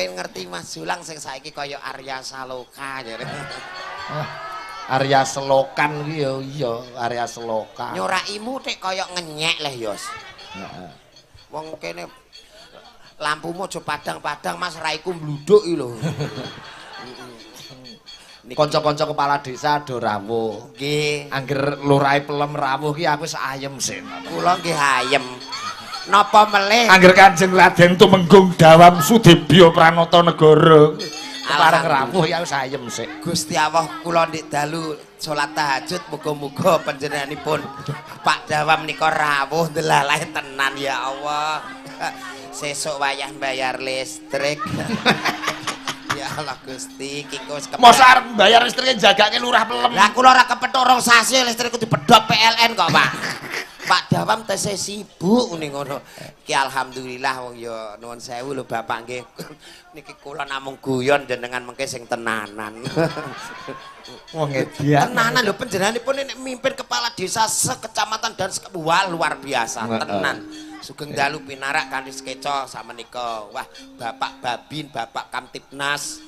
kepen ngerti Mas Julang sing saiki kaya Arya Saloka jare. Arya Selokan kuwi ya iya, Arya Seloka. Nyorakimu tek kaya ngenyek leh, Yos. Heeh. Wong kene lampumu aja padang-padang Mas raiku mbluduk iki lho. Kanca-kanca kepala desa do rawuh. Nggih. Angger lurahe pelem rawuh ki aku wis ayem sih. Kula nggih ayem. Napa melih? Angger Kanjeng Raden Tumenggung Dawam Sudibya Pranata Negara. Kepareng rawuh ya wis ayem sih. Gusti Allah kula ndik dalu salat tahajud muga-muga panjenenganipun Pak Dawam nika rawuh delalahe tenan ya Allah. Sesuk wayah bayar listrik. Ya Allah Gusti, kengko wis Mosok arep bayar listrike jagake lurah pelem. Lah kula ora kepethuk rong sasi listrikku dipedhot PLN kok, Pak. Pak Dawam tesih sibuk ning ngono. Ki alhamdulillah wong ya nuwun sewu lho Bapak nggih. Niki kula namung guyon jenengan mengke sing tenanan. Wong edian. Tenanan lho panjenenganipun nek mimpin kepala desa sekecamatan dan wah luar biasa tenan. Sugeng dalu pinarak kanthi sekeca samenika. Wah, Bapak Babin, Bapak Kamtibnas.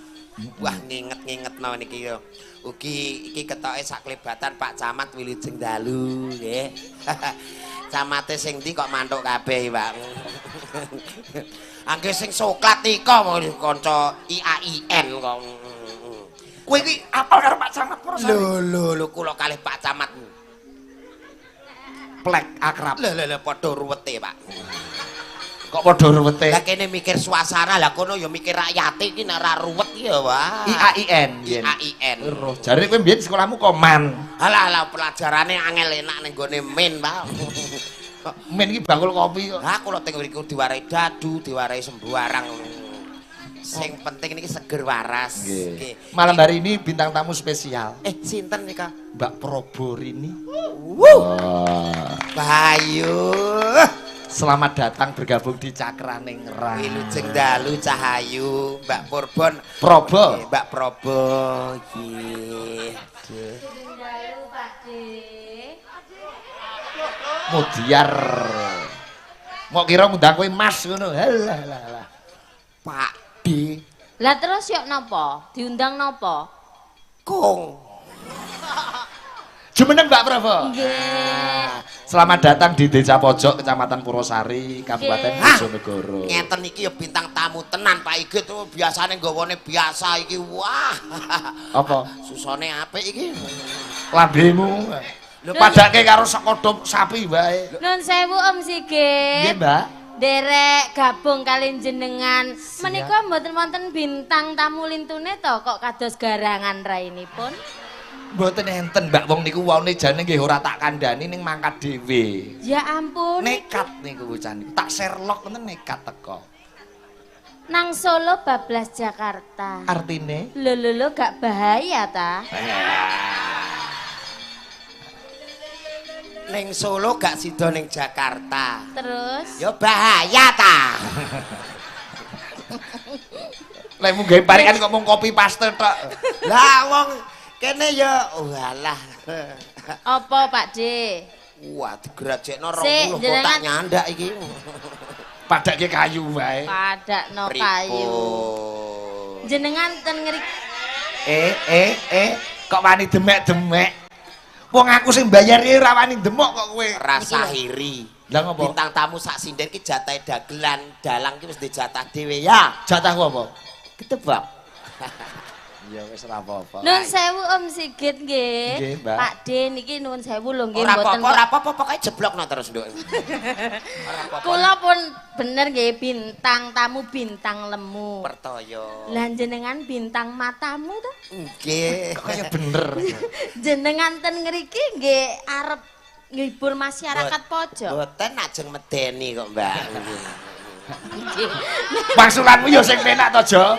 Wah, nginget-ngingetno niki yo. Ugi iki ketoke saklebatan Pak Camat Wilujeng Dalu nggih. Camate sing ndi kok mantuk kabeh, Pak. Angge sing soklat ika kanca IAIN kok. Kowe iki apal karo Pak Camat Purwosari? Lho kula kalih Pak Camat. Plek akrab. Lho padha ruwete, Pak. Kok padha ruwete? Lah kene mikir suasana, lah kono ya mikir rakyate iki nek ora ruwet ya wah. IAIN. IAIN. Roh, jare kowe mbiyen sekolahmu koman. Alah pelajarane angel enak ning gone min, Pak. Men iki bakul kopi kok. Lah kula teng mriku diwarai dadu, diwarai sembarang. Sing penting niki seger waras. Nggih. Malam hari ini bintang tamu spesial. Sinten nika? Mbak Proborini. Bayu. Selamat datang bergabung di Cakraning Rai. Wilujeng Dalu Cahayu, Mbak Purbon. Probo. Mbak Probo. Nggih. Dalu Pakde. Mudiar. Mok kira ngundang kowe Mas ngono. Halah. Pak D. Lah terus yok napa? Diundang napa? Kong. Jumeneng Mbak Probo. Nggih. Selamat datang di Desa Pojok, Kecamatan Purwosari, Kabupaten Bojonegoro. Ngeten iki ya bintang tamu tenan Pak Igit. Biasane nggawane biasa iki. Wah. Apa? Susane apik iki. Lambemu. Lho padake karo sekodhop sapi wae. Nun sewu Om Sigit. Nggih, Mbak. Derek gabung kali jenengan. Menika mboten wonten bintang tamu lintune to kok kados garangan rainipun. Mboten enten Mbak, wong niku waune jane nggih ora tak kandhani ning mangkat dhewe. Ya ampun. Nekat niku bocah niku. Tak Sherlock ngoten nekat teko. Nang Solo bablas Jakarta. Artine? Lho gak bahaya ta? Ning Solo gak sida ning Jakarta. Terus? Ya bahaya ta. Lek mung gawe parikan kok mung kopi paste tok. Lah wong kene ya walah. Apa Pak D? Wah, digerajekno Sik, 20 kotak jenengan- nyandak iki. Padake kayu wae. Padakno kayu. Jenengan ten ngrik. Kok wani demek-demek. Wong aku sing bayar iki ora wani demok kok kowe. Rasa hiri. Lah ngopo? Bintang tamu sak sinden ki jatahe dagelan, dalang ki wis dijatah dhewe ya. Jatahku apa? Ketebak. Ya wis ora apa-apa. Nun sewu Om Sigit nggih. Nggih, Mbak. Pak D niki nuwun sewu lho nggih Ora mboten. apa-apa, ora apa-apa, pokoke jeblokno terus, Nduk. Ora apa-apa. Kula pun bener nggih bintang tamu bintang lemu. Pertoyo. Lah jenengan bintang matamu to? Nggih. Kok kaya bener. Jenengan ten ngriki nggih arep ngibur masyarakat pojok. Mboten ajeng medeni kok, Mbak. Maksulanmu ya sing penak to, Jo.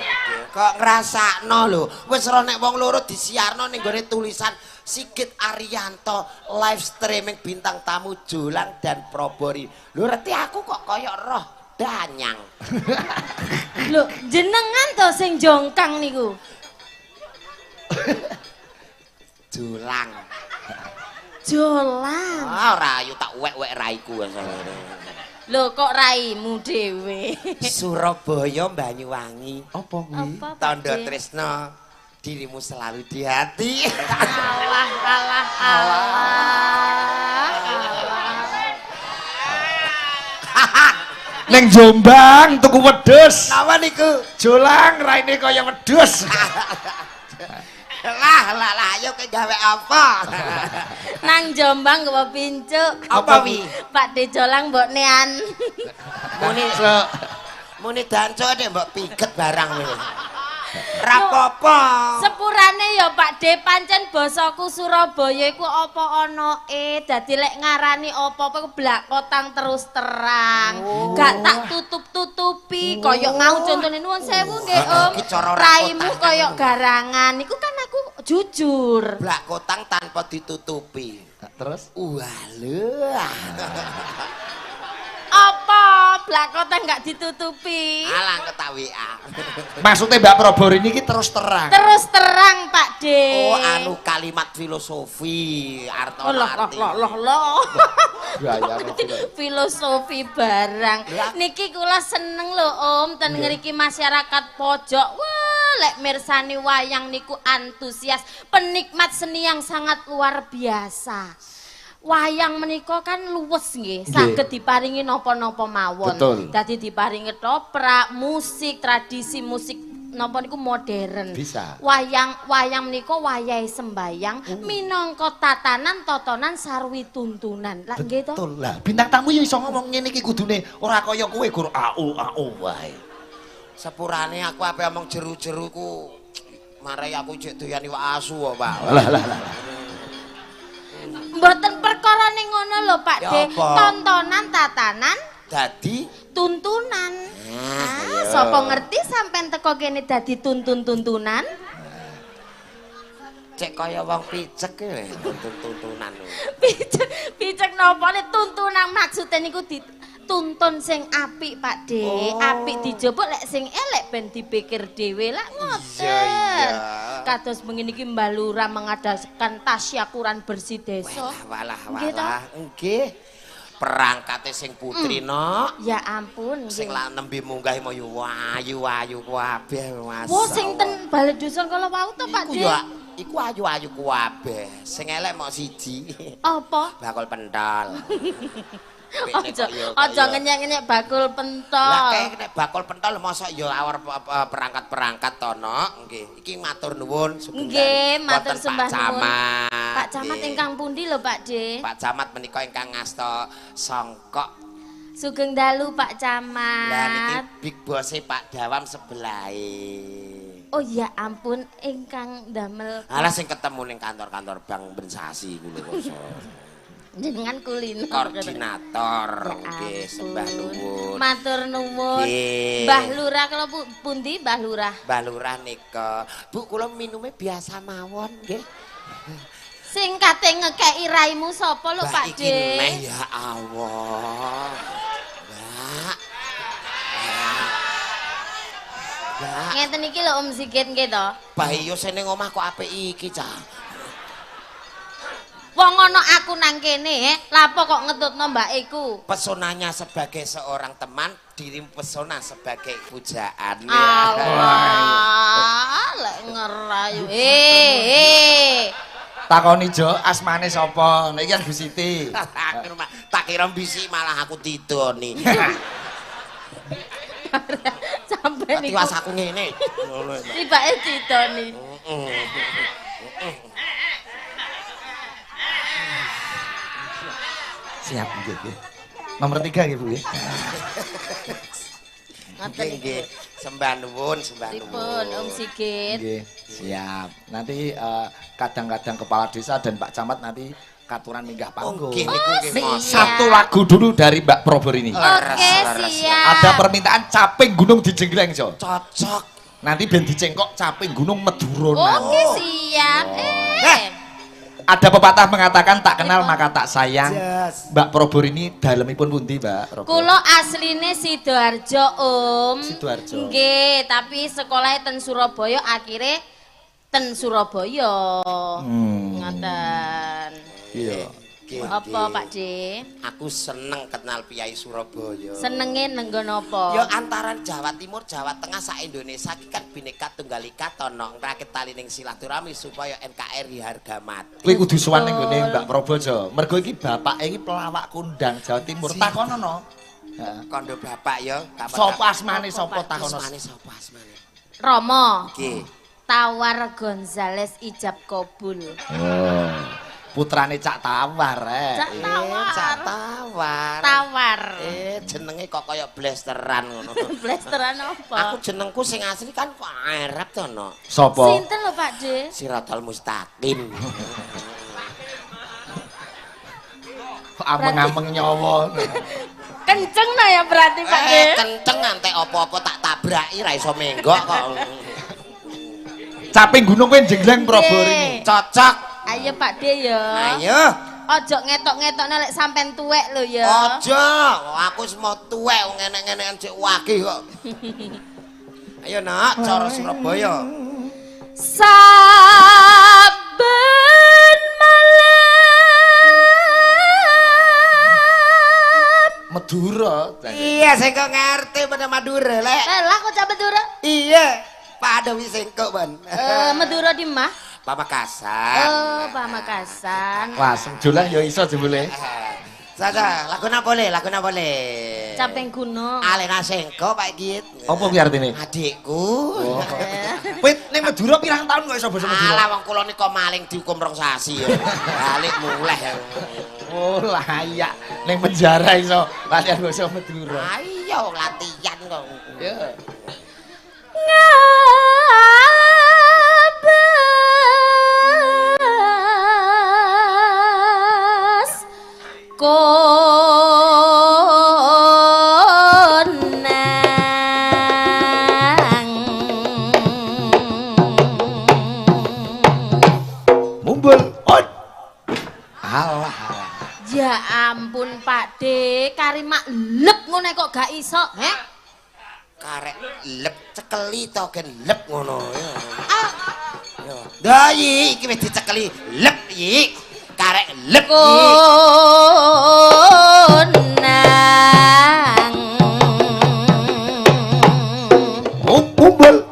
Kok ngrasakno lho. Wis ora nek wong loro disiarno ning gone tulisan Sigit Ariyanto live streaming bintang tamu Jolang dan Probori. Lho reti aku kok kaya roh danyang. Lho, jenengan to sing jongkang niku. Jolang. Jolang. Ah ora ayu tak wek-wek raiku. Lho kok raimu dhewe? Surabaya Banyuwangi. Apa kuwi? Apa, Pak Tanda De? tresno dirimu selalu di hati. Alah alah alah. Ning Jombang tuku wedhus. Napa niku? Jolang raine kaya wedhus. Lah, ayo ke gawe apa? Nang Jombang nggawa pincuk. Apa wi? Pak De Jolang mbok nean. Muni danco deh mbok piget barang kowe. Rapopo. Sepurane ya Pak De pancen basaku Surabaya iku apa ana dadi lek ngarani apa-apa blakotang terus terang. Gak tak tutup-tutupi kaya ngau contone nuwun sewu nggih Om. Iki cara Raimu rakotang. kaya garangan iku kan aku jujur. Blak kotang tanpa ditutupi. Terus Walah. Apa blakotang gak ditutupi? Alang ketawian. maksudnya Mbak Probor ini terus terang. Terus terang Pak De. Oh, anu kalimat filosofi arto arti. Gaya Filosofi barang. Niki kula seneng lho Om ten ngriki masyarakat pojok. Wah, lek mirsani wayang niku antusias, penikmat seni yang sangat luar biasa. Wayang menika kan luwes nggih, saged diparingi napa-napa mawon. Betul. Dadi diparingi toprak, musik, tradisi musik napa niku modern. Bisa. Wayang menika wayahe sembayang minangka tatanan totonan sarwi tuntunan. Lah nggih to? Betul lah. Bintang tamu ya iso ngomong ngene iki kudune ora kaya kowe gur au wae. Sepurane aku ape omong jeru-jeru ku marai aku cek doyan iwak asu kok, Pak. Lah. Mboten perkara ning ngono lho Pak Ya De. apa? Tontonan tatanan Dadi tuntunan. iya. Sapa ngerti sampean teko kene dadi tuntunan? cek kaya wong picek e tuntunan. Picek napa ne tuntunan maksude niku dituntun sing apik Pak De. Oh. Apik dijupuk lek sing elek ben dipikir dhewe lah ngoten. Iya. Kados mengini iki Mbah Lurah mengadakan tasyakuran bersih desa. Walah. Nggih to? Nggih. Perangkate sing putri no. Ya ampun. Sing nggih. lah nembe munggah moyo ayu kabeh Mas. Wo sing ten Balai Dusun kala wau to Pak Iku De. ya iku ayu kabeh. Sing elek mok siji. Apa? Bakul pentol. Aja ngenyek-ngenyek bakul Lah pentol. kayak nek bakul pentol mosok ya awar perangkat-perangkat to no. Nggih. Iki matur nuwun sugeng. Nggih, matur Wonten sembah Pak nuwun. Camat. Pak Camat Nggih. ingkang pundi lho Pak De? Pak Camat menika ingkang ngasta songkok. Sugeng dalu Pak Lah niki Camat. big boss Pak Dawam sebelahe. Oh ya ampun ingkang damel Alah sing ketemu ning kantor-kantor Bank Bensasi kuwi lho. jenengan kuliner. Koordinator Ya nggih ampun. sembah nuwun. Matur nuwun. Nggih. Mbah Lurah kala pundi Mbah Lurah? Mbah Lurah nika. Bu kula minume biasa mawon nggih. Sing kate ngekeki raimu sapa lho Mbak Pak iki De? neh ya Allah. Mbak. Mbak. Ngeten iki lho Om Sigit nggih to. Bayo sene ngomah kok apik iki cah. Wong ana aku nang kene, lapo kok ngetutno mbak iku? Pesonanya sebagai seorang teman, dirimu pesona sebagai pujaan. Allah, lek ngerayu. Takoni Jo asmane sapa? Nek iki kan Bu Siti. Tak kira bisi malah aku tidoni. Sampai niku. Tiwas aku ngene. Ngono. Tibake didoni. Siap nggih. Nomor 3 nggih Bu nggih. Ngoten iki. Nggih, sembah nuwun, sembah Pripun nuwun. Om Sigit? Nggih, siap. Nanti kadang-kadang kepala desa dan Pak Camat nanti katuran minggah panggung. Nggih niku nggih siap. mos. Satu lagu dulu dari Mbak Probor ini. Oke, Leres. siap. Ada permintaan caping gunung dijenggleng, Jo. Cocok. Nanti ben dicengkok caping gunung Meduronan. Oke, siap. Ada pepatah mengatakan tak kenal maka tak sayang. Jas. Mbak Probor ini dalemipun pundi, Mbak Probor? Kulo asline Sidoarjo, Om. Sidoarjo. Nggih, tapi sekolahnya ten Surabaya akhirnya ten Surabaya. Ngoten. Iya. Apa Pak D? Aku seneng kenal Piyai Surabaya. Senenge nenggon apa? Ya antaran Jawa Timur, Jawa Tengah sak Indonesia iki kan Bhinneka Tunggal Ika tono ngrakit talining silaturahmi supaya NKRI harga mati. Kowe kudu sowan ning gone Mbak Prabowo. Mergo iki bapak iki pelawak kondang Jawa Timur. Takonono. Heeh. Kondo bapak ya. Sapa asmane sapa takono? Asmane sapa asmane? Romo. Nggih. Tawar Gonzales Ijab Kabul. Oh. Putrane Cak Tawar Cak Tawar. Cak Tawar. Tawar. Jenenge kok kaya blasteran ngono. Blasteran apa? Aku jenengku sing asli kan kok Arab to no. Sapa? Sinten lho Pak D? Siratal Mustaqim. Ameng-ameng nyawa. Kenceng nah ya berarti Pak D. Kenceng ngantek apa-apa tak tabraki ra iso menggok kok. Caping gunung kowe jengleng Prabowo. Cocok. Ayo Pak D ya. Ayo. Ojo ngetok-ngetok nek sampean tuwek lho ya. Ojo, aku wis mau tuwek wong enek-enekan cek wage kok. Ayo nak, cara Surabaya. Saben malam. Madura. Iya, sing kok ngerti pada Madura, Lek. Lah kok Cak Madura? Iya, pada wis sing kok, Ban. Madura di mah? Pamekasan. Oh, Pamekasan. Wah, julang ya iso jebule. Saja, laguna boleh. Caping gunung. Alena Sengko, Pak Git. Apa kuwi artine? Adikku. Kowe ning Madura pirang tahun kok iso basa Madura? Alah wong kula nika maling dihukum 2 sasi ya. Balik muleh. Oh, layak ning penjara iso latihan basa Madura. Ayo latihan kok. Ya. Ngabas konang Mumbul. On. Alah. ya ampun Pak D kari mak lep ngono kok gak iso Karek lep cekeli to gen lep ngono ya. Yo. Dah iki wis dicekeli lep iki. Karek lep konang Mumbul.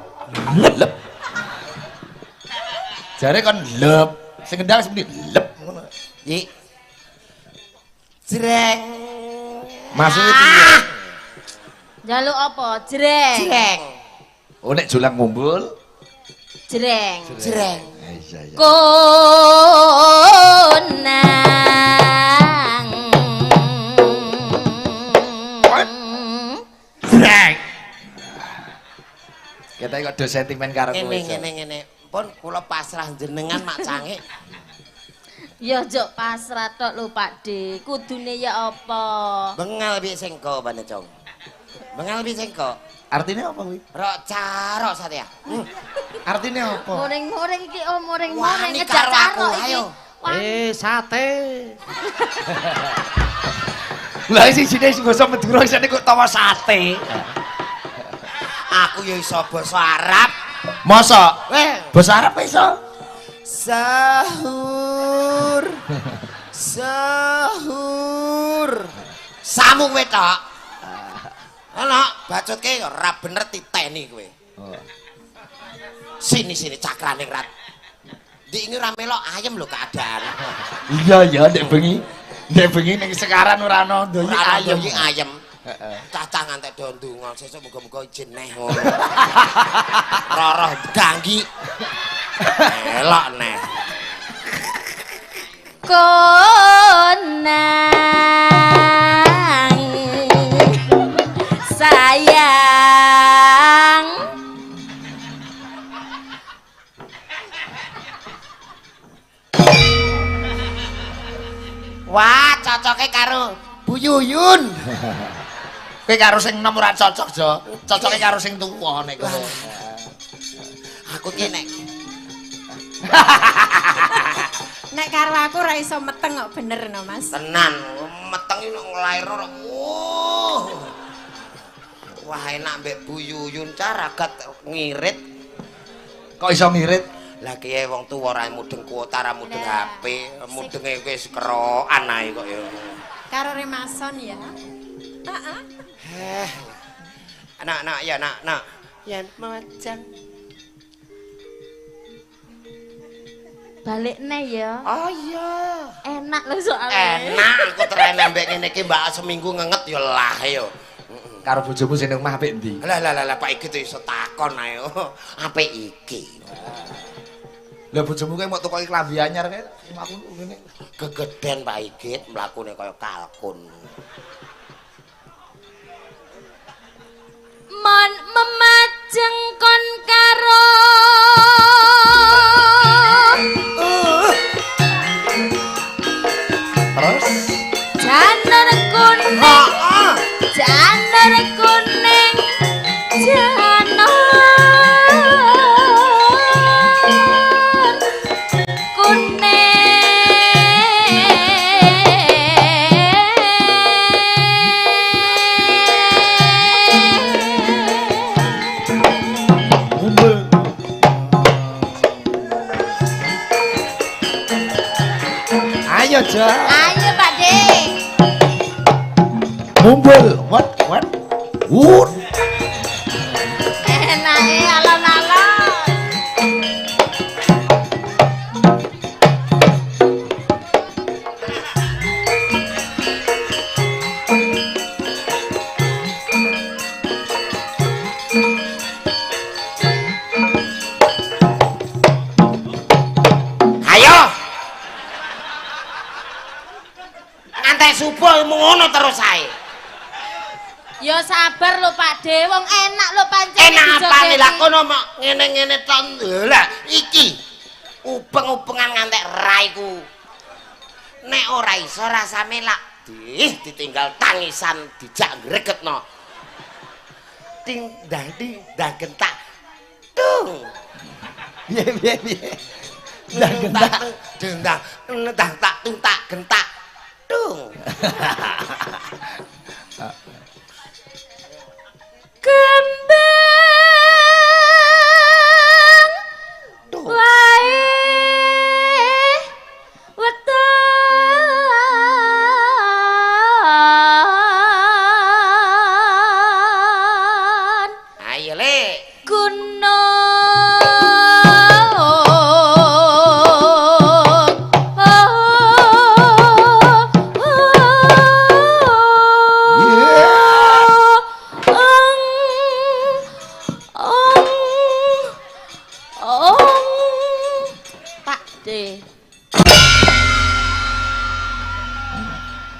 Lep. Jare kon lep. Sing kendang seperti lep ngono. iki. Jreng. Maksudnya piye? jaluk apa jreng Jreng. Oh nek julang mumbul. jreng Jreng. Iya iya. konang Jreng. Kita kok do sentimen karo kowe. Ngene. Pun kula pasrah jenengan mak cange. ya jok pasrah tok lho Pak D kudune ya apa Bengal piye sengko bane cong. Bengal piye sengko. Artinya apa kuwi? Rok carok satya. Artinya apa? muring-muring iki oh muring-muring Wani ngejak karo aku, caro iki ayo. Wah, Sate. Lah sing sine sing basa Madura isine kok tawa sate. Aku ya iso basa Arab. Mosok? Weh, Basa Arab iso? sahur. Samu kowe tok. Ana bacutke ora bener titeni kowe. Sini cakrane rat. Dik iki ora melok ayem lho keadaan. Iya ya ndek bengi. Ndek bengi ning sekaran ora ana ndoyi Ora ayem. ayem ayem. Cacah ngantek do ndonga sesuk muga-muga izin neh ngono. Roroh ganggi. Elok neh. konang sayang Wah, cocoke karo Bu Yuyun. Kowe karo sing enom ora cocok, Jo. Cocoke karo sing tuwa nek kowe. Aku ki nek Nek karo aku ora iso meteng kok bener no Mas. tenan meteng iki nek nglairno. Wah, enak mbek Bu Yuyun caragat ngirit. Kok iso ngirit? Lah kiye wong tuwa ora mudeng kuota, ora mudeng HP, mudenge wis kerokan ae kok ya. Karo remason ya. Heeh. Nak ya nak. Yen macang. Balik neh ya. Oh iya. Enak lho soalnya. Enak aku terene mbek ngene iki Mbak seminggu ngenget ya lah ya. Karo bojomu sing nang omah apik ndi? Lah Pak iki tuh iso takon ae. Apik iki. Lah bojomu kae mau tukoki klambi anyar kae aku ngene. Gegeden Pak Igit mlakune kaya kalkun. Mon memajeng kon karo Terus janer kuning janer kuning janer ayo aja. ayo Pak De. Mumbul. What? Wut. Enake alon-alon. Ayo. Ngantek subuh ngono terus ae. Ya sabar lho Pak De, wong enak lho pancen. Enak apane lah kono mok ngene-ngene ton. Lah iki upeng-upengan ngantek raiku. Nek ora iso rasane lak ditinggal tangisan dijak gregetno. Ting dah gentak. Tung. Piye. Dah gentak. Dah tak tung tak gentak. Tung. Kembang wae weton Ayo le.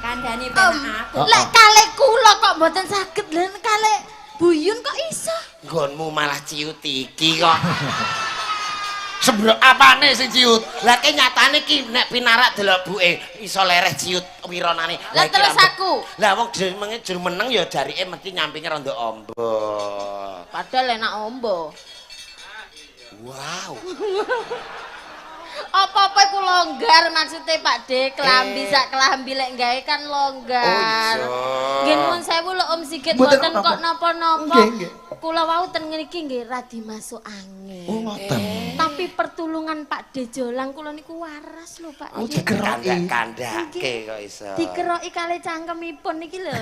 Kandhane penak aku. Lek kalih kula kok mboten saged lho kalih buyun kok iso. Nggonmu malah ciut iki kok. Sebrok apane sing ciut? Lah ki nyatane ki nek pinarak delok buke iso lereh ciut wironane. Lah terus aku. Lah wong jur meneng ya jarike mesti nyampinge rada amba. Padahal enak ombo. Wow. Apa-apa iku longgar maksudnya Pak De, kelambi sak kelambi lek gawe kan longgar. Oh iya. Nggih nuwun sewu lho Om Sigit Mboten mboten kok napa-napa. Nggih. Kula wau ten ngriki nggih radi masuk angin. Oh ngoten. Tapi pertulungan Pak De Jolang kula niku waras lho Pak. Oh, Nggih. dikeroki. Kandake kok iso. Dikeroki kalih cangkemipun niki lho.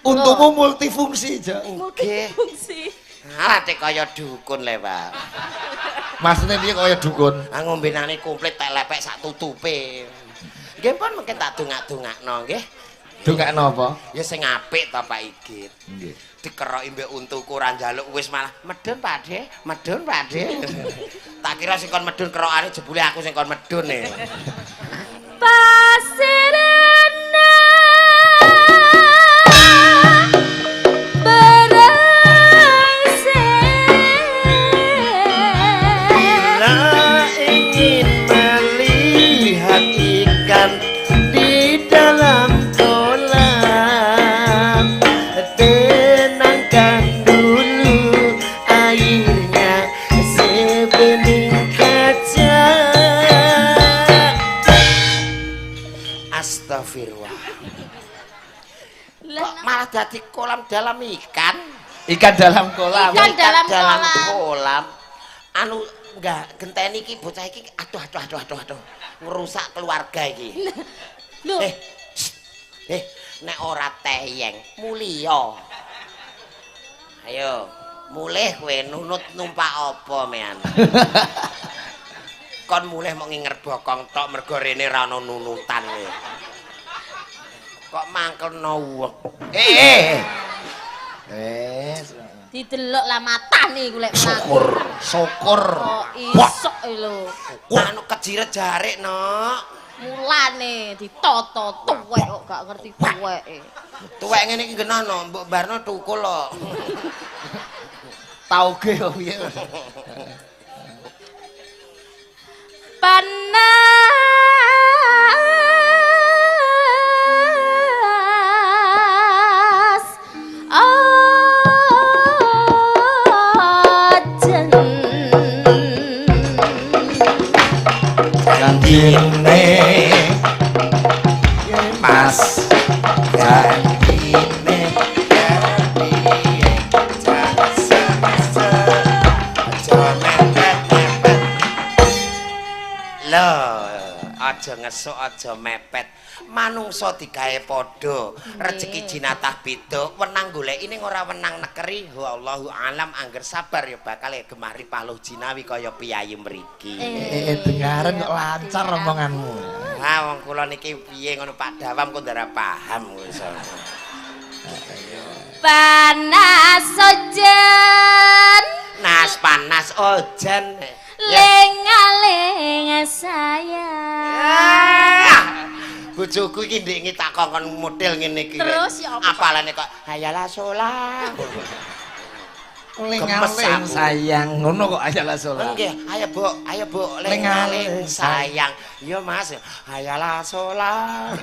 Untukmu multifungsi, Ja. Multifungsi. Alah tek kaya dukun le, Pak. Maksudnya dia kaya dukun. Ngombenane komplit tek lepek sak tutupe. Nggih pun mungkin tak dongak-dongakno nggih. Dongakno apa? Ya sing apik to Pak Igit. Nggih. Dikeroki mbek untuku ora njaluk wis malah medun Pak De, medun Pak De. Tak kira sing kon medun kerokane jebule aku sing kon medun e. Pasirana Bila ingin melihat ikan di dalam kolam, tenangkan dulu airnya sebening kaca. Astagfirullah. Kok malah jadi kolam dalam ikan? Ikan dalam kolam. Ikan dalam dalam kolam. kolam. Anu Enggak, genteni iki bocah iki aduh. Ngerusak keluarga iki. Lho. Nek ora teyeng, mulya. Ayo, mulih kowe nunut numpak apa, mean? Kon mulih mok nginger bokong tok mergo rene ra ono nunutan. Kok mangkelno wong. Didelok lah matane iku lek Syukur. Oh, isok lho. Anu kejiret jarik, Nok. Mulane ditoto tuwek kok gak ngerti tuweke. Tuwek ngene iki genono, mbok barno tukul kok. Tauge kok piye. Panas ajen Jantine Mas Jantine Aja ngesuk aja mepet. Manungsa digawe padha, rezeki jinatah beda, wenang goleki ning ora wenang nekeri. Wallahu alam angger sabar ya bakal gemah ripaluh jinawi kaya piyayi mriki. Dengaren kok lancar omonganmu. Ha wong kula niki piye ngono Pak Dawam kok ndara paham wis. panas ojen Nas panas ojen. lenga-lenga sayang. Bojoku iki ndek takon model ngene iki. Terus ya apa? Apalane kok hayalah sholat. Lengaling sayang ngono kok ayalah salat. Nggih, ayo Bu, lengaling sayang. Iya Mas, hayalah sholat.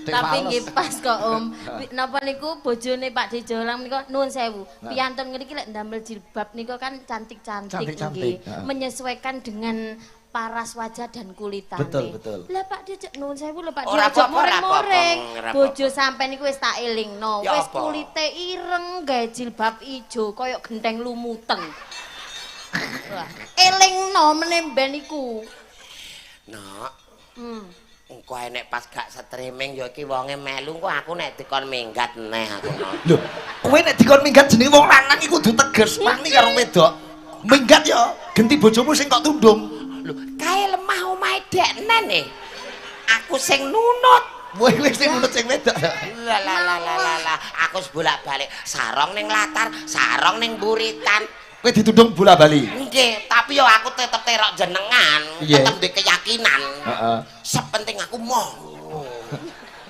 Tapi nggih pas kok Om. Napa niku bojone Pak Dejolang menika nuwun sewu. Piyantun ngriki lek ndamel jilbab nika kan cantik-cantik nggih. Menyesuaikan dengan paras wajah dan kulitane. Betul. Lah Pak Dejo nuwun sewu lho Pak Ora Dejo apa-apa, ora moreng-moreng. apa-apa. Bojo sampean niku wis tak elingno. Ya Wis apa? kulite ireng gawe jilbab ijo kaya genteng lumuten. Wah, elingno menemben iku. Nak, engko nek pas gak streaming ya iki wonge melu kok aku nek dikon minggat neh aku. Lho, kowe nek dikon minggat jenenge wong lanang iku kudu tegas wani karo wedok. Minggat ya, genti bojomu sing kok tundung. Lho, kae lemah omahe deknen aku sing nunut. Kowe sing nunut sing wedok. Lah, aku bolak-balik sarong ning latar, sarong ning buritan. Kowe ditundung bola bali. Nggih, tapi yo aku tetep terok jenengan, tetep ndek keyakinan. Heeh. Sepenting aku mau.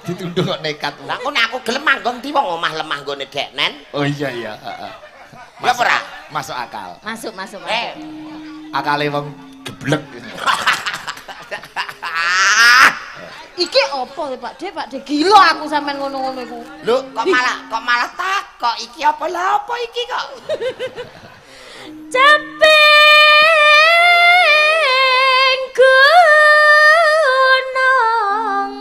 Ditundung kok nekat. Lah kok nek aku gelem manggon ndi wong omah lemah nggone deknen. Oh iya, heeh. Ya ora? Masuk akal. Masuk. Akale wong geblek. Iki apa Pak De? Pak De gila aku sampean ngono-ngono iku. Lho, kok malah takok iki apa lha apa iki kok? Caping gunung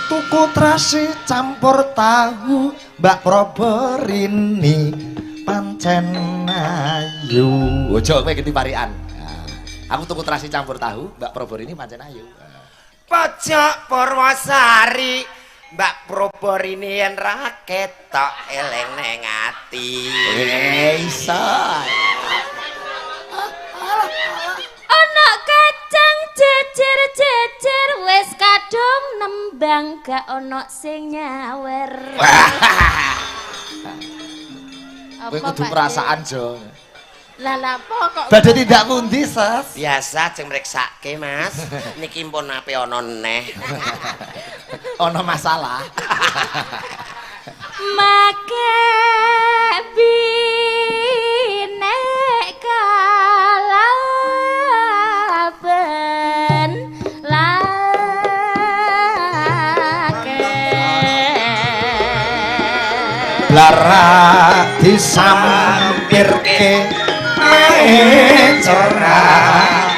Tuku terasi campur tahu Mbak Proberini pancen ayu. Ojo kowe ganti parian. Aku tuku terasi campur tahu Mbak Proberini pancen ayu. Pojok Purwosari, Mbak Proberini yen ra ketok eling ning ati. Iso. ana kacang jejer-jejer wis kadung nembang gak ana sing nyawer. Kowe kudu Pak De? perasaan, Jo. Lah apa kok Badhe tindak pundi, Sas? Biasa jeng mriksake, Mas. Niki mpun ape ana neh. Ono masalah. make binek kalaben lake Lara disampirke main cerah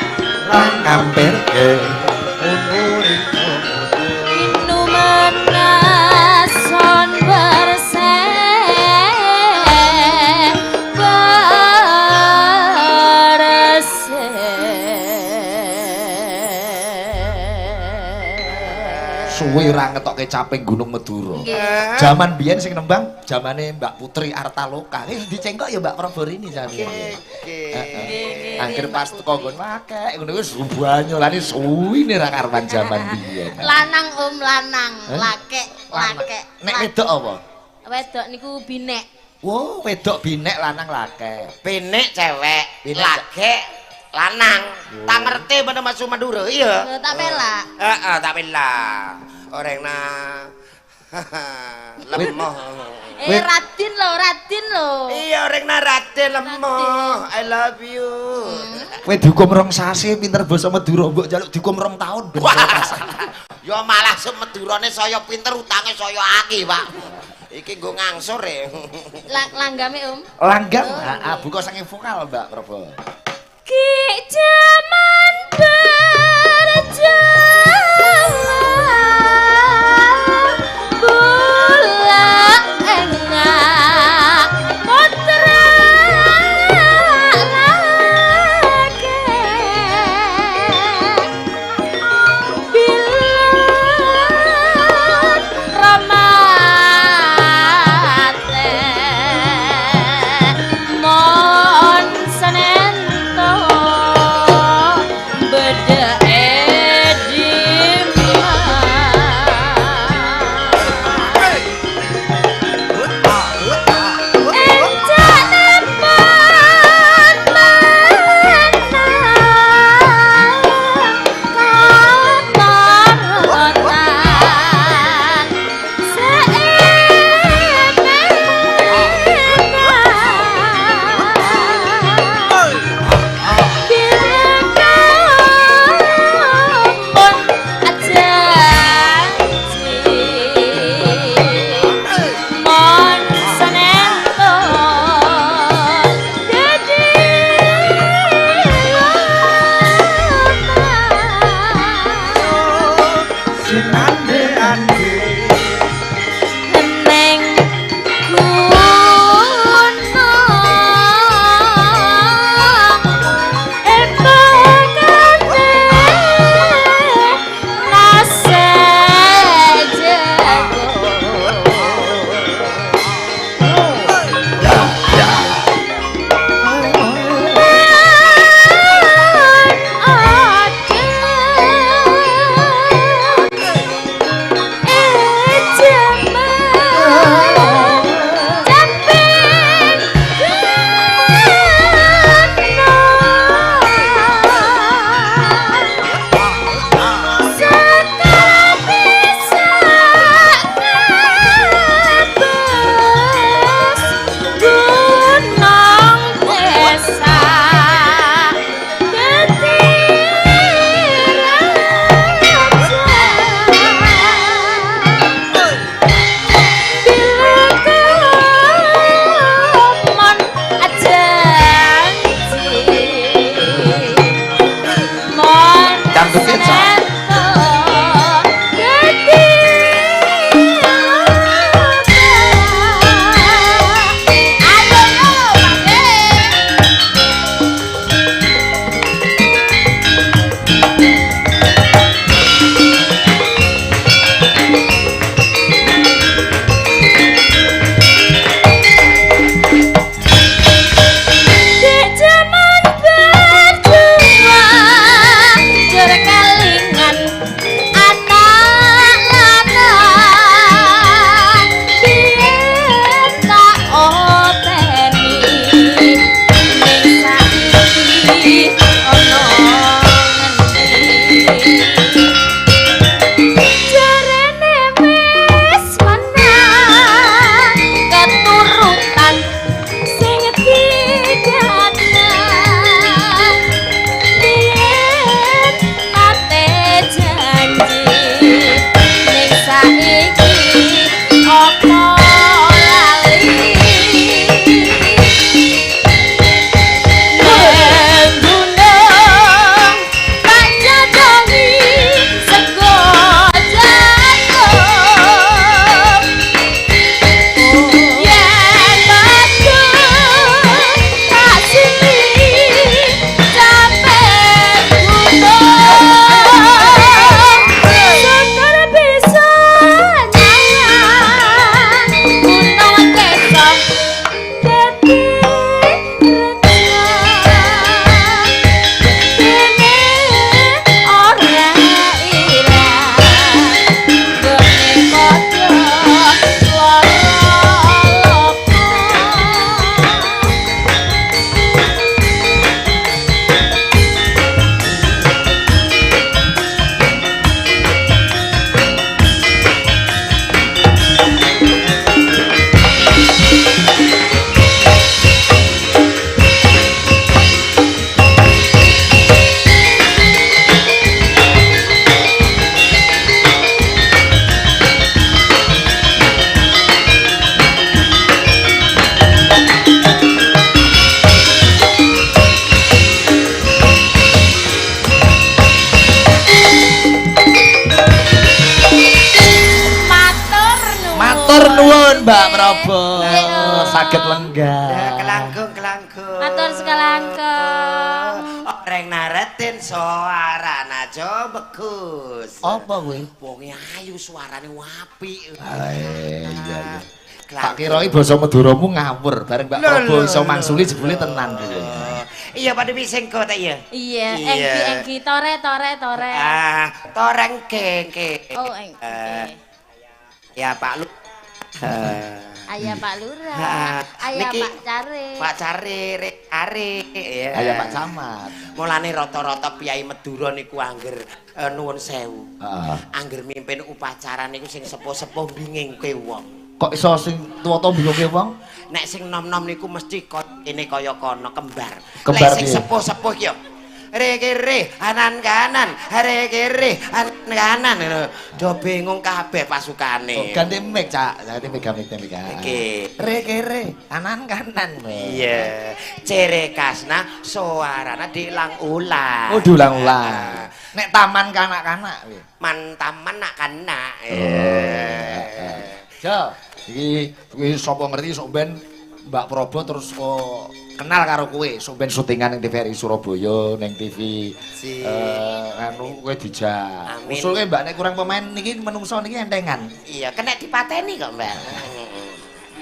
langam suwe ra ngetokke caping Gunung Medura. Nggih. Zaman biyen sing nembang zamane Mbak Putri Artaloka. Dicengkok ya Mbak Praborini sampeyan. Heeh. Angger pas teko nggon akeh ngono wis banyolane suwine ra karuan zaman biyen. Lanang lanang, lake. Nek wedok apa? Wedok niku binek. Wow, wedok binek lanang lake. Pinik cewek, Pinik lage lanang. Tak ngerti bener Mas Madura, iya. Tak pelak. Heeh, tak bela. Orangna lemah. Radin lho. Iya, orangna Raden lemah. I love you. Kowe dihukum rong sasi pinter basa Madura mbok njaluk dihukum rong taun ben pas. Ya malah semedurane saya pinter utange saya akeh, Pak. Iki nggo ngangsur e. Langgame Langgam, heeh, buka saking vokal Mbak Prabowo. Ki jaman berjalan bola engak putra lake bilang ramate mon senento Mbak Prabu. Nggih, Om. Saged lenggah. Ya kelangkung. Matur sekalangkung. Orang naretin suarana aja bagus. Apa kuwi? Wonge ayu suarane apik. Iya. Tak kiroi basa Maduramu ngawur bareng Mbak Prabu iso mangsuli jebule tenan kuwi. Iya pada bising kok ta iya. Iya, Iya. engki tore. Toreng ke. Oh, engki. Ya Pak Lu. Ayah Pak Lurah, Ha, ayah niki Pak Cari. Pak Cari, Ari, ya. Ayah Pak Camat. Mulane rata-rata piyai Madura niku angger nuwun sewu. Heeh. Angger mimpin upacara niku sing sepuh-sepuh bingingke wong. Kok iso sing tuwa-tuwa bingungke wong? Nek sing nom-nom niku mesti ini kaya kono kembar. Kembar Lek sing piye? sepuh-sepuh ki yo re kiri anan kanan, re kiri anan kanan. Do bingung kabeh pasukane. Ganti mic, Cak. Ganti mic. Iki. Re kere, kanan kanan. Iya, ciri khasna suarana diulang-ulang. Oh, diulang-ulang. Nek taman kanak-kanak piye? Mantaman nak kena. Jo, iki sapa ngerti sok ben Mbak Prabu terus kok kenal karo kowe, sok ben syutingan ning TVRI Surabaya, ning TV Si. anu kowe dijak. Amin. Usulke Mbak nek kurang pemain niki menungso niki entengan. Iya, kena dipateni kok, Mbak.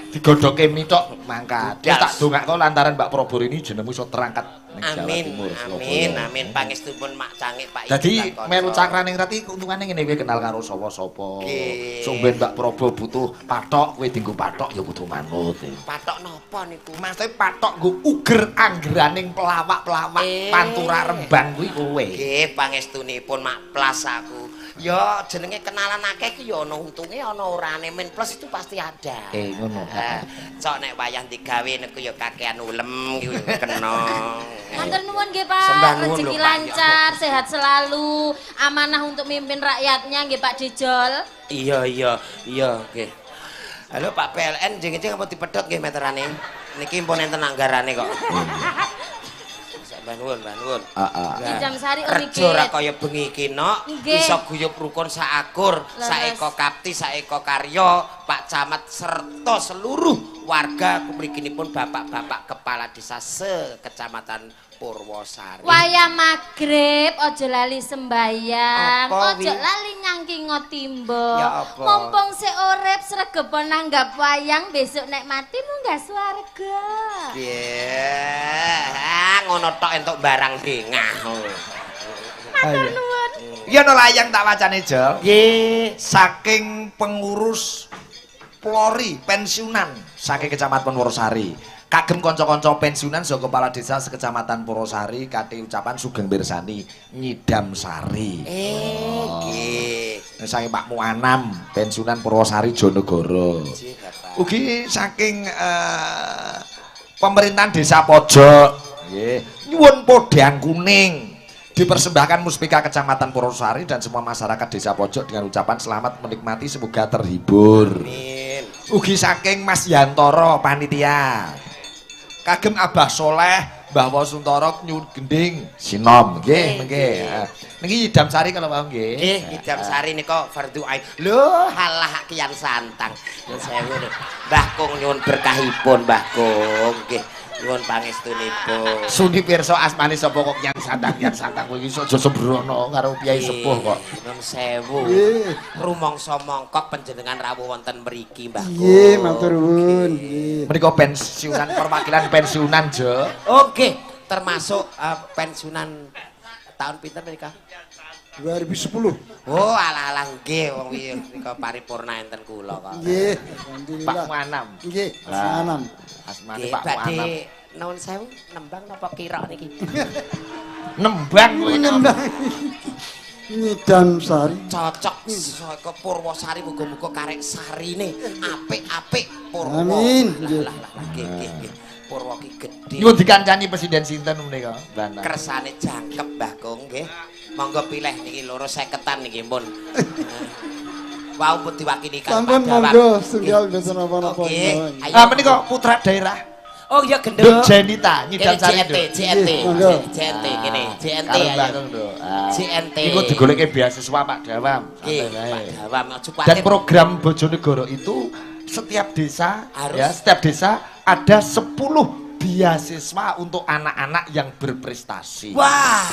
Digodoke mitok mangkat. Terus Das. tak dongakno lantaran Mbak Prabu ini jenengmu iso terangkat ning Jawa Amin, Timur. amin. Pangestupun Mak Cangik Pak Jadi Ibu lan melu konco. cakraning rati untungane ngene kowe kenal karo sapa-sapa. Nggih. Sok ben Mbak Prabu butuh patok, kowe dienggo patok ya kudu manut. Patok napa niku? Maksudnya patok nggo uger anggeraning pelawak-pelawak Pantura Rembang kuwi kowe. Nggih, pangestunipun Mak Plas aku. Ya jenenge kenalan akeh ki ya ana untunge ana orane, men plus itu pasti ada. Ngono. Cok nek wayah digawe niku ya kakean ulem iku kena. Matur nuwun nggih Sembah Pak, nuwun rezeki lho, Pak. lancar, sehat selalu, amanah untuk mimpin rakyatnya nggih Pak Dijol. Iya, nggih. Halo Pak PLN, jeng-jeng apa dipedhot nggih meterane? Niki mpun enten anggarane kok. Bangun. Idam Sari Kerja Omikit. ora kaya bengi iki nok, Nggih. iso guyub rukun saakur, Leres. saeko kapti, saeko karya, Pak Camat serta seluruh warga mriginipun bapak-bapak kepala desa se-Kecamatan Purwosari. Wayah magrib, ojo lali sembayang, Apa, ojo Wi? lali nyangkingo timbo. Ya apa? Mumpung si urip sregep nanggap wayang, besok nek mati munggah swarga. Ngono tok entuk barang dengah. Matur nuwun. Iya no layang tak wacane Jol. Nggih. Saking pengurus Polri pensiunan saking Kecamatan Purwosari. Kagem kanca-kanca pensiunan saka kepala desa sekecamatan Purwosari kate ucapan sugeng mirsani Nyidam Sari. Nggih. Saking Pak Muanam pensiunan Purwosari Jonegoro. Nggih, Bapak. Ugi saking pemerintahan desa pojok nggih nyuwun podang kuning dipersembahkan Muspika Kecamatan Purwosari dan semua masyarakat desa pojok dengan ucapan selamat menikmati semoga terhibur. Amin. Ugi saking Mas Yantoro panitia kagem Abah Soleh Mbah Wasuntoro nyuwun gending sinom nggih nggih. Niki Nyidam Sari kalau mau nggih. Nggih, Nyidam Sari nika fardhu ain. Lho, halah kian santang. Nyuwun sewu lho. Mbah Kung nyuwun berkahipun, Mbah Kung. Nggih, nyuwun pangestunipun. Suni pirsa asmane sapa kok yang santang kowe iki iso aja sembrono karo piyai sepuh kok. Nyuwun sewu. Rumangsa mongkok panjenengan rawuh wonten mriki, Mbah Kung. Nggih, matur nuwun. Nggih. Menika pensiunan perwakilan pensiunan Jo. Oke, termasuk pensiunan tahun pinten menika? 2010. Oh, alah-alah nggih wong nika paripurna enten kula kok. Nggih, Pak alhamdulillah. Muanam. Nggih, Sanam. Asmane Nggih, Pak Muanam. badhe nuwun sewu nembang napa kira niki? Nembang kowe. Nembang. Nyidam Sari. Cocok saka Purwosari muga-muga karek sarine apik-apik Purwo. Amin. Lah nggih. Purwo ki gedhe. Nyuwun dikancani presiden sinten menika? Mbak. Kersane jangkep Mbah Kung nggih. Monggo pilih niki loro 50-an niki pun. Wau pun diwakili Kang Sampun Padawan. monggo setunggal mboten napa-napa. Oke. Nggih. Ayo. Menika putra daerah Oh iya Nduk gendut. Jenita Nyidam Sari. JNT. Monggo. JNT kene, JNT Karo ayo. Mbak Kung, Nduk. JNT. Iku digoleke beasiswa Pak Dawam. Nggih, Santai wae. Pak Dawam aja Dan program Bojonegoro itu setiap desa Harus. ya, setiap desa ada 10 beasiswa untuk anak-anak yang berprestasi. Wah.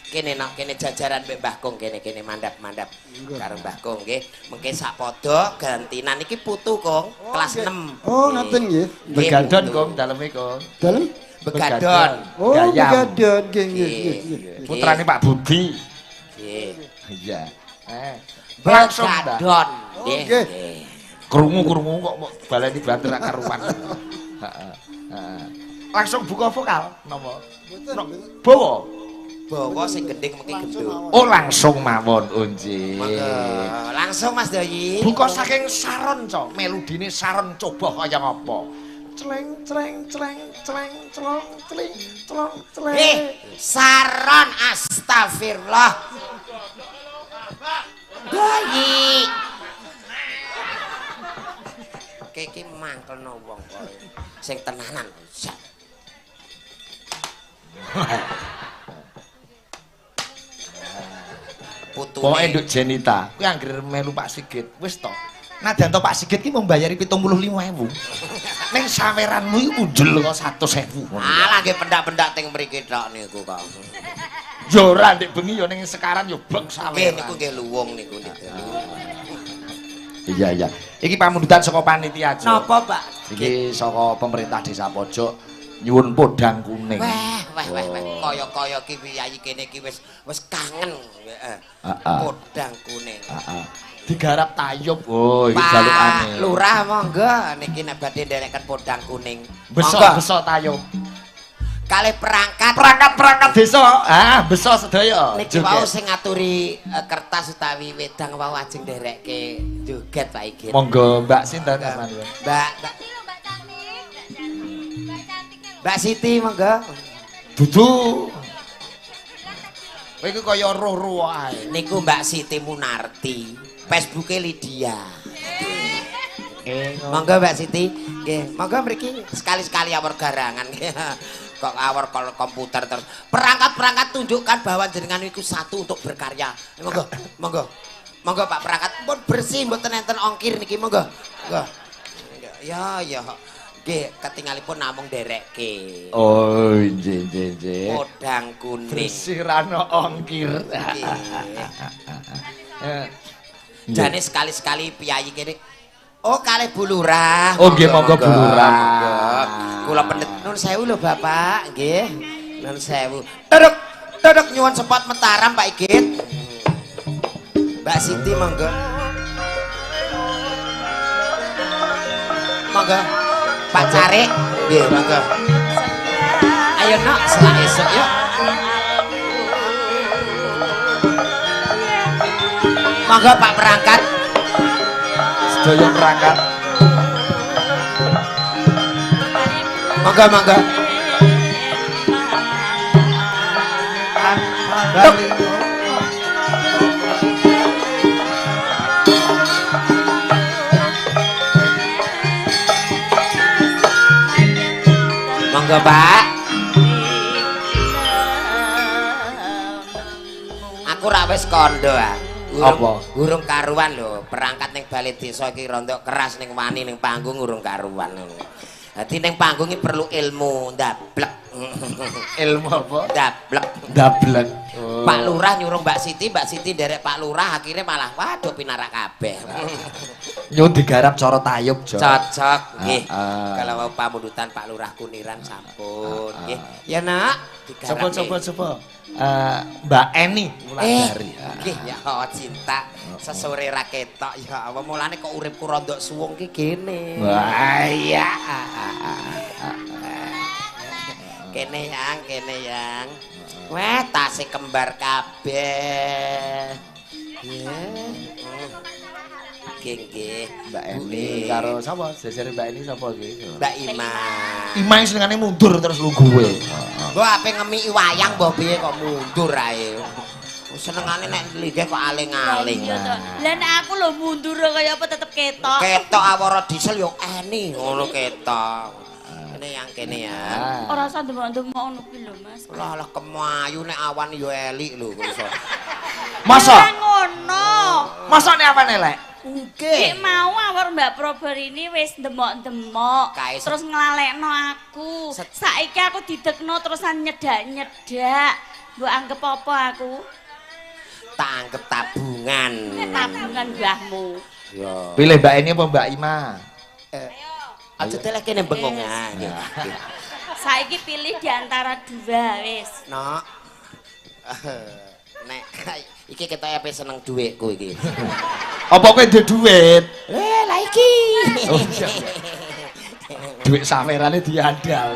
Kene nak kene jajaran mbek Mbah Kong kene mandap-mandap karo Mbah Kong nggih. Mengke sakpada gantinan iki putu Kong, kelas 6. Oh, ngaten nggih. Begadon Kong daleme Kong. Dalem? Begadon. Oh, Gayam. begadon nggih nggih Nggih. nggih. Putrane Pak Budi. Nggih. Iya. Langsung dah. Begadon. Nggih. Oke. nggih. Krungu-krungu kok mau baleni banter ra karuan. Heeh. Heeh. Langsung buka vokal napa? Bawa. Bawa sing gending mengke gendut. Oh langsung mawon Unji. Monggo. Langsung Mas Doyi. Buka saking saron co, melodine saron coba kaya apa? Cleng cleng cleng cleng clong cling clong cleng. Saron astagfirullah. Doyi. Iki mangkelno wong kowe. Sing tenanan. Pokoke nduk Jenita, kuwi anggere melu Pak Sigit, wis to. Nadyan to Pak Sigit ki membayari 75.000. Ning saweranmu iku mundel kok 100.000. Alah nggih pendak-pendak teng mriki tok niku kok. Yo ora ndek bengi yo ning sekaran yo beng Nggih saweran. niku nggih luwung niku. Iya iya. Iki pamundutan saka panitia aja. Napa, Pak? Iki saka pemerintah Desa Pojok nyuwun podang kuning. Wah, kaya-kaya ki piyayi kene iki wis kangen. Heeh. Heeh. Podang kuning. Heeh. Digarap tayub. Oh, iki jalukane. Pak Lurah monggo niki nek badhe ndereken podang kuning. Besok tayub. Kalih perangkat Desa. Ah, besok sedaya. niki wau sing ngaturi kertas utawi wedang wau ajeng nderekke joget Pak Igit. Monggo Mbak sinten Mas? Mbak Siti monggo. Dudu. Kowe iku kaya roh-roh ae. Niku Mbak Siti Munarti. Facebooke Lydia. Monggo Mbak Siti. Nggih, monggo mriki sekali-sekali awor garangan. Kok awor komputer terus. Perangkat-perangkat tunjukkan bahwa jenengan iku satu untuk berkarya. Monggo, monggo. Monggo Pak perangkat pun bersih mboten enten ongkir niki monggo. Monggo. Ya, ya. Nggih, ketinggalipun namung nderekke. Oh, nggih. Podang kuning. Bersih rano ongkir. Jane sekali-sekali piyayi kene. Oh, kalih Bu Lurah. Oh, nggih monggo Bu Lurah. Kula pendet nun sewu lho Bapak, nggih. Nun sewu. Duduk nyuwun sepot Mataram Pak Igit. Mbak Siti monggo. Monggo. Pak Carik, nggih monggo. Ayo nak selak esuk yuk. Monggo Pak perangkat. Sedaya perangkat. Monggo monggo. Monggo Pak. Aku ra wis kandha ah. Apa? Urung karuan lho, perangkat ning balai desa iki rondok keras ning wani ning panggung urung karuan. Dadi ning panggung iki perlu ilmu ndablek. Ilmu apa? Ndablek. Dablek. Pak Lurah nyuruh Mbak Siti nderek Pak Lurah akhirnya malah waduh pinarak kabeh. Nyun digarap cara tayub, Jo. Cocok nggih. Heeh. Kalau mau pamundutan Pak Lurah Kuniran sampun nggih. Ya Nak, digarap. Coba. Mbak Eni Wulandari. Nggih ya cinta sesore ra ketok ya apa mulane kok uripku rondok suwung ki kene. Wah, iya. Kene yang. Wah, tasih kembar kabeh. Ya. Nggih. Mbak Eni karo sapa? Sesere Mbak Eni sapa iki? Mbak Ima. Imai senengane mundur terus lu gue. Mbok ape ngemiki wayang mbok piye kok mundur ae. Senengane nek nglingge kok aling-aling. Lah nek aku lho mundur kaya apa tetep ketok. Ketok awara diesel yo eni ngono ketok. Kene ya. Ora usah ndemok-ndemok ngono kuwi lho, Mas. Lah kemayu nek awan yo elik lho kok iso. Masa? Ngono. Masa nek apa elek? Nggih. Mau awor Mbak Prober ini wis demok-demok, Kae terus nglalekno aku. Saiki aku didekno terusan nyedak-nyedak. Mbok anggap apa aku? Tak anggap tabungan. Tabungan mbahmu. Ya. Pilih Mbak ini apa Mbak Ima? Aja telek kene bengong ah. Saiki pilih di antara dua wis. Nok. Nek iki ketok ape seneng dhuwitku iki. Apa kowe duwe duit? Lah iki. Oh, iya. Duit sawerane diandal.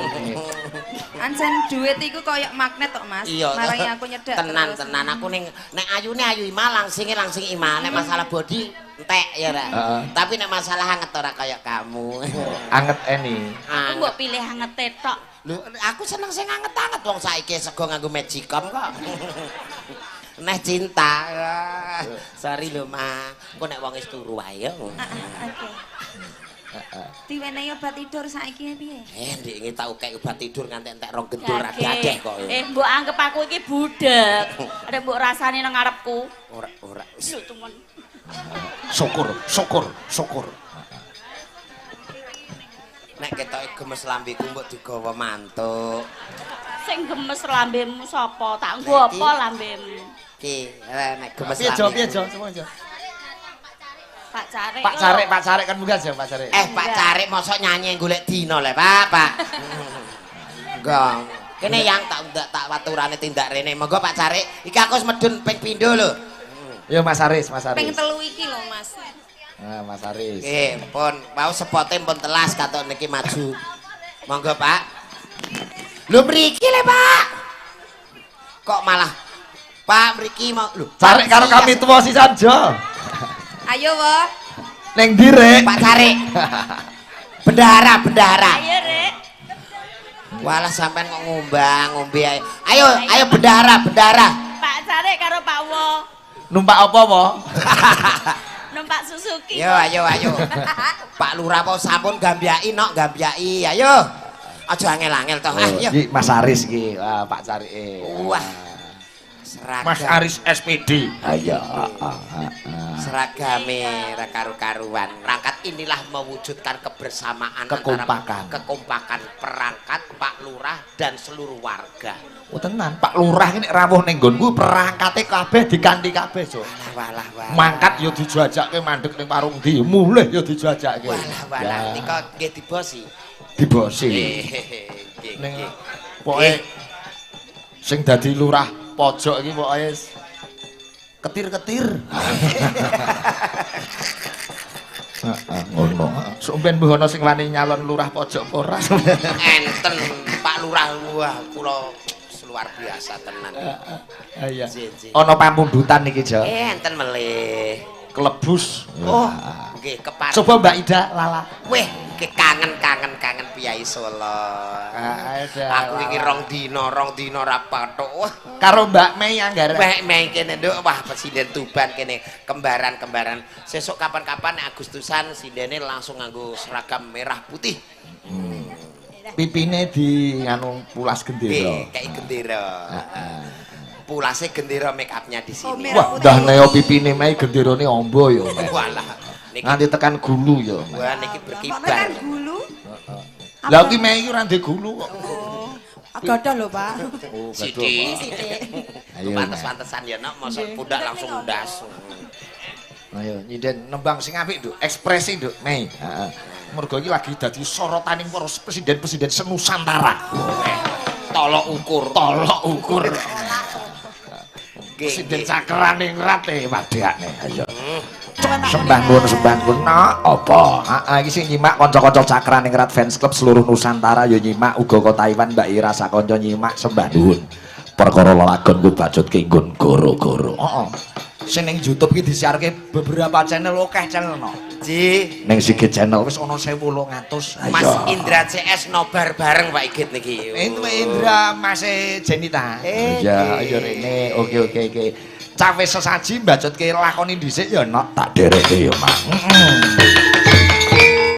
Ancen duit iku koyo magnet tok, Mas. Iya. Marangi aku nyedak. Tenan aku ning nek ayune ayu Ima langsing Ima, nek masalah body entek ya ra. Tapi nek masalah anget ora kaya kamu. Anget eni. Aku mbok pilih anget tok. Lho, aku seneng sing anget-anget wong saiki sego nganggo Magicom kok. Neh cinta. Sorry lho, Ma. Engko nek wong wis turu wae yo. Oke. Diwenehi obat tidur saiki piye? Ndek iki tau kek obat tidur nganti entek rong gendul ra dadeh kok. Mbok anggap aku iki budek. Ada mbok rasani nang ngarepku. Ora. Lho, temen. Syukur. Nek ketoke gemes lambeku mbok digawa mantuk. Sing gemes lambemu sapa? Tak nggo apa lambemu? Ki, nek gemes Piye Jo? Semua Jo. Pak Carik. Pak Carik kan munggah Jo, Pak Carik. Pak Carik mosok nyanyi golek dino le, Pak. Enggak. Kene yang tak waturane tindak rene. Monggo Pak Carik, iki aku wis medun ping pindho lho. Ya Mas Aris. Ping 3 iki lho, Mas. Nah, Mas Aris. Nggih, pun mau sepote pun telas katok niki maju. Monggo, Pak. Lho mriki le, Pak. Kok malah Pak mriki mau lho. Carik karo kami tuwa sisan Jo. Ayo, wo. Neng ndi Rek? Pak Carik. Bendahara. Ayo, Rek. Walah sampean kok ngombe ae. Ayo bendahara. Pak Carik karo Pak Wo. Numpak apa, Wo? Numpak Suzuki. Yo, ayo. Pak Lurah apa sampun gambyaki nok, gambyaki. Ayo. Aja angel-angel toh. Ayo. Iki Mas Aris iki, Pak Carik. Wah. Seragam. Mas Aris SPD. Ayo. Seragame ra karu-karuan. Perangkat inilah mewujudkan kebersamaan Kekompakan. antara kekompakan perangkat Pak Lurah dan seluruh warga. Oh tenan, Pak Lurah ini rawuh ning nggonku perangkate kabeh dikanthi kabeh, Jo. Walah. Mangkat yo dijuajake mandeg ning warung ndi, mulih yo dijuajake. Walah. Nika nggih dibosi. Dibosi. Nggih. Ning pokoke sing dadi lurah pojok iki pokoke ketir-ketir. Ngono. Sampeyan mbuh ana sing wani nyalon lurah pojok apa ora? Enten Pak Lurah, wah kula luar biasa tenan. Iya. Ji. Ana pamundutan iki, Jo. Enten melih. Kelebus. Oh, nggih kepat. Coba Mbak Ida lala. Weh, ki kangen Piyai Solo. Aku iki rong dina ra pathuk. Wah, Karo Mbak Mei Anggara. Mei kene nduk, wah Presiden Tuban kene kembaran. Sesuk kapan-kapan nek Agustusan sindene langsung nganggo seragam merah putih. Pipine di nganu pulas gendera. Kayak gendera. Pulase gendera make up-nya di sini. Wah, dah neo pipine Mei genderane ombo ya. Walah. Nganti tekan gulu ya. Wah niki berkibar. Kan gulu. Lah iki Mei iki ora ndek gulu kok. Gadah lho, Pak. Oh, Sithik. Ayo. Pantes-pantesan ya nok mosok pundak langsung ndas. Ayo nyinden nembang sing apik, Nduk. Ekspresi, Nduk. Mei. Heeh. Mergo iki lagi dadi sorotaning para presiden-presiden senusantara. Tolok ukur. Presiden sakerane ngrat wadhakne. Ayo. Sembah nuwun nok apa? Heeh iki sing nyimak kanca-kanca Cakrane Ngrat Fans Club seluruh Nusantara ya nyimak uga kok Taiwan Mbak Ira sakanca nyimak sembah nuwun. Perkara lelagon ku bacutke nggon goro-goro. Heeh. Sing ning YouTube iki disiarke beberapa channel akeh channel no. Ji, Ning Sigit channel wis ana 1800. Mas Indra CS nobar bareng Pak Igit niki. Itu Indra Mas Jenita. Iya, ayo rene. Oke. Cawe sesaji mbacutke lakoni dhisik ya nok tak dereke ya, Mang.